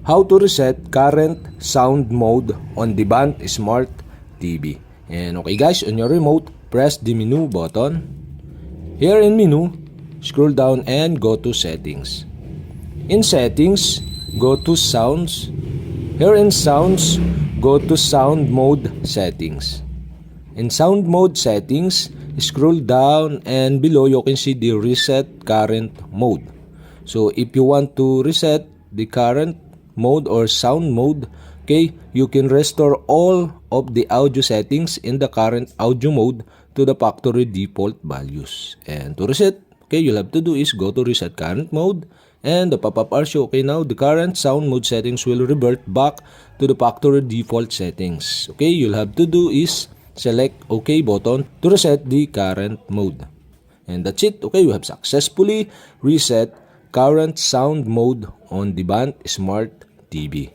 how to reset current sound mode on Devant Smart TV. And okay guys, on your remote, press the menu button. Here in menu, scroll down and go to settings. In settings, go to sounds. Here in sounds, go to sound mode settings. In sound mode settings, scroll down and below you can see the reset current mode. So if you want to reset the current mode or sound mode, okay, you can restore all of the audio settings in the current audio mode to the factory default values. And to reset, okay, you'll have to do is go to reset current mode, and the pop-up will show, okay, now the current sound mode settings will revert back to the factory default settings. Okay, you'll have to do is select OK button to reset the current mode. And that's it. Okay, you have successfully reset current sound mode on Devant Smart TV.